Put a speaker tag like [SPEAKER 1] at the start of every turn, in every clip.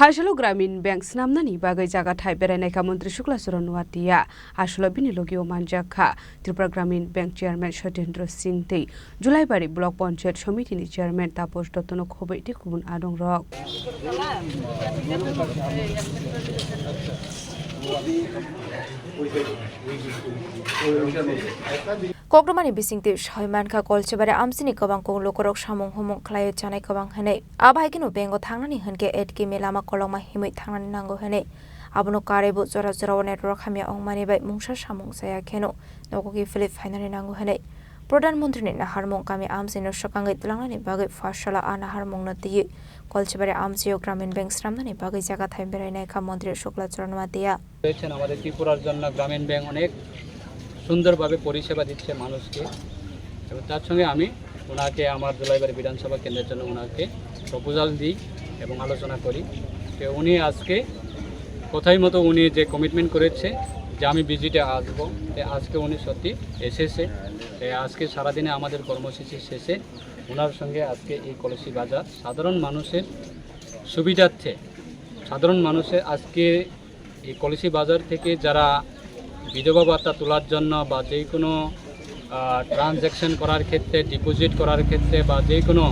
[SPEAKER 1] Hajalo Gramin Bank Snamnani bagai jaga thai beraneka Mantri Shukla Suranwatia Ashlo binilogio manjaka Tripura Gramin Bank Chairman Shatendra Singh Tei Julai Bari Block Panchayat Samiti ni Chairman Taposh Dottono Khobei ti kubun adong rok
[SPEAKER 2] Kogromani bisingti Shoimanka Kolchebare Amsini Kabang Lokorok Shamong Homong Clay Chanai Kabang Hene Abahikino Bengo Tangani Hanke Edki Melama Koloma Himit Tangani Nango Hene Abono Karebu Zora Zora Network Hamia Ongmani by Mungsha Shamong Saya Keno Nokoki Philip Finani Nango Hene Prodhan Mantri ni Naharmong kami Amsino Shakangit Langani Bagai Fashala Anaharmong Nati Kolchebare Amsio Gramin Bank Sramnani Bagai Jaga Thai Beraneka Mantri Shukla Suranwatia
[SPEAKER 3] আমাদের ত্রিপুরার জন্য গ্রামীণ bank অনেক সুন্দরভাবে পরিষেবা দিচ্ছে মানুষকে এবং তার সঙ্গে আমি ওনাকে আমার জুলাইবাড়ি বিধানসভা কেন্দ্রের জন্য ওনাকে প্রপোজাল দিই এবং আলোচনা করি তো উনি আজকে কথাই মতো উনি যে কমিটমেন্ট করেছে যে আমি ভিজিটে আসবো আজকে উনি সত্যি এসেছে আজকে সারাদিনে আমাদের কর্মসূচি শেষে ওনার সঙ্গে আজকে এই কলসি বাজার সাধারণ মানুষের সুবিধার্থে সাধারণ মানুষের আজকে এই কলসি বাজার থেকে যারা বিধবা ভাতা তোলার জন্য বা যে কোনো ট্রানজ্যাকশন করার ক্ষেত্রে ডিপোজিট করার ক্ষেত্রে বা যে কোনো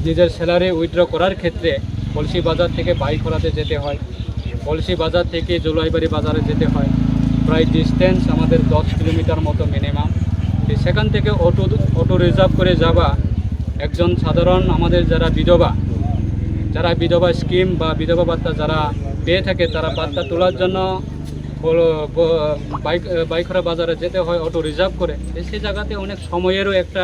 [SPEAKER 3] নিজের স্যালারি উইথড্র করার ক্ষেত্রে কলসি বাজার থেকে বাইখরাতে যেতে হয় কলসি বাজার থেকে জুলাইবাড়ি বাজারে যেতে হয় প্রায় ডিস্টেন্স আমাদের 10 কিলোমিটার মতো মিনিমাম সেখান থেকে অটো রিজার্ভ করে যাওয়া একজন সাধারণ আমাদের যারা বিধবা স্কিম বা বিধবা ভাতা যারা পেয়ে থাকে তারা ভাতা তোলার জন্য বাইখরা বাজারে যেতে হয় অটো রিজার্ভ করে সেই জায়গাতে অনেক সময়েরও একটা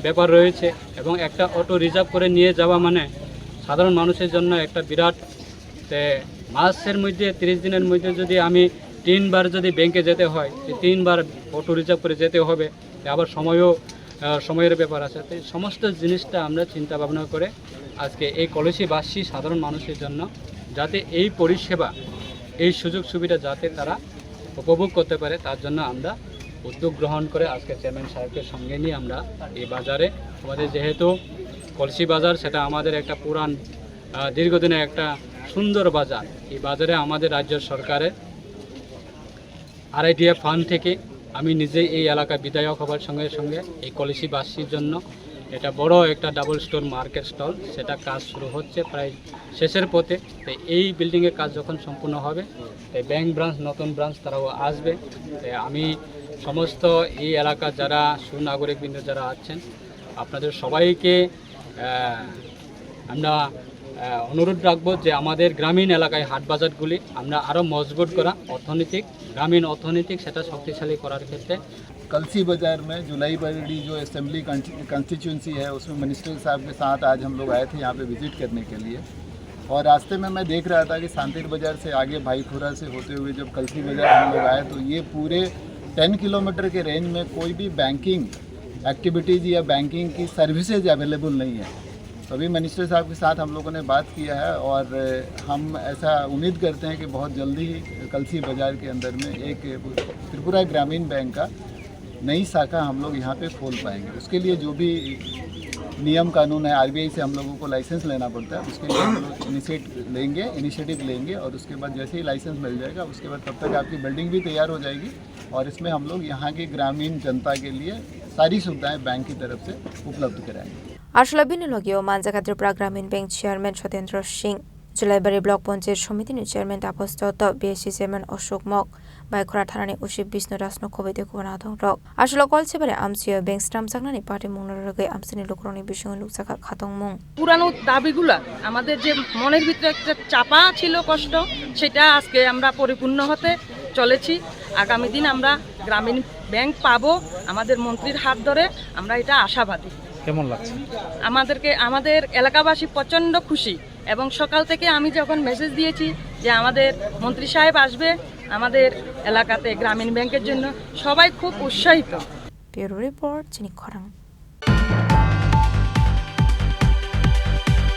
[SPEAKER 3] ব্যাপার রয়েছে এবং একটা অটো রিজার্ভ করে নিয়ে যাওয়া মানে সাধারণ মানুষের জন্য একটা বিরাট মাসের মধ্যে 30 দিনের মধ্যে যদি আমি 3 বার যদি ব্যাংকে যেতে হয় 3 বার অটো রিজার্ভ করে যেতে হবে আবার সময়ের ব্যাপার আছে তো সমস্ত জিনিসটা আমরা চিন্তা ভাবনা করে আজকে এই কলসিবাসী সাধারণ মানুষের জন্য যাতে এই পরিষেবা এই সুযোগ সুবিধা যাতে তারা উপভোগ করতে পারে তার জন্য আমরা উদ্যোগ গ্রহণ করে আজকে চেয়ারম্যান সাহেবকে সঙ্গে নিয়ে আমরা এই বাজারে আমাদের যেহেতু কলসি বাজার সেটা আমাদের একটা পুরান দীর্ঘদিনের একটা সুন্দর বাজার এই বাজারে আমাদের রাজ্য সরকারের RIDF ফান্ড থেকে আমি নিজেই এই এলাকায় বিধায়ক হবার সঙ্গে সঙ্গে এই কলসিবাসীর জন্য এটা বড় একটা ডাবল স্টোর মার্কেট স্টল সেটা কাজ শুরু হচ্ছে প্রায় শেষের পথে তো এই বিল্ডিংয়ের কাজ যখন সম্পূর্ণ হবে তাই ব্যাংক ব্রাঞ্চ নতুন ব্রাঞ্চ তারাও আসবে আমি সমস্ত এই এলাকার যারা সুনাগরিকবৃন্দ যারা আছেন আপনাদের সবাইকে আমরা অনুরোধ রাখবো যে আমাদের গ্রামীণ এলাকায় হাট বাজারগুলি আমরা আরও মজবুত করা গ্রামীণ অর্থনৈতিক সেটা শক্তিশালী করার ক্ষেত্রে
[SPEAKER 4] कलसी बाज़ार में जुलाईबाड़ी जो असेंबली कंस्टिट्यूंसी है उसमें मिनिस्टर साहब के साथ आज हम लोग आए थे यहाँ पे विज़िट करने के लिए और रास्ते में मैं देख रहा था कि सांतिर बाज़ार से आगे भाईखुरा से होते हुए जब कलसी बाज़ार हम लोग आए तो ये पूरे 10 किलोमीटर के रेंज में कोई भी बैंकिंग एक्टिविटीज़ या बैंकिंग की सर्विसेज अवेलेबल नहीं है तो अभी मिनिस्टर साहब के साथ हम लोगों ने बात किया है और हम ऐसा उम्मीद करते हैं कि बहुत जल्दी ही कलसी बाज़ार के अंदर में एक त्रिपुरा ग्रामीण बैंक का नई शाखा हम लोग यहाँ पे खोल पाएंगे उसके लिए जो भी नियम कानून है RBI से हम लोगों को लाइसेंस लेना पड़ता है उसके लिए हम लोग इनिशिएटिव लेंगे और उसके बाद जैसे ही लाइसेंस मिल जाएगा उसके बाद तब तक आपकी बिल्डिंग भी तैयार हो जाएगी और इसमें हम लोग यहाँ की ग्रामीण जनता के लिए सारी सुविधाएँ बैंक की तरफ से उपलब्ध कराएंगे
[SPEAKER 2] Ashla binilogio manjaka Tripura Gramin Bank Chairman Shatendra Singh Julaibari Block Panchayat Samiti ni Chairman Taposh Dotto BSC Chairman Ashok Mok Baikhura Thanani Uship Bishnu Rasno Khobete Kubanadong Rok Ashla Kolchebare Amsio Bank Stram Sagnani Party Munoroge Amsini Lukroni Bishon Luksaka Khatong Mung
[SPEAKER 5] পুরানো দাবিগুলা আমাদের যে মনের ভিতরে একটা চাপা ছিল কষ্ট সেটা আজকে আমরা পরিপূর্ণ হতে চলেছি আগামী দিন আমরা গ্রামীণ ব্যাংক পাবো আমাদের মন্ত্রীর হাত ধরে আমরা এটা আশাবাদী
[SPEAKER 3] কেমন লাগছে
[SPEAKER 5] আমাদের এলাকাবাসী প্রচণ্ড খুশি এবং সকাল থেকে আমি যখন মেসেজ দিয়েছি যে আমাদের মন্ত্রী সাহেব আসবে আমাদের এলাকাতে গ্রামীণ ব্যাংকের জন্য সবাই খুব উৎসাহিত
[SPEAKER 2] ব্যুরো রিপোর্ট চিনি খরাং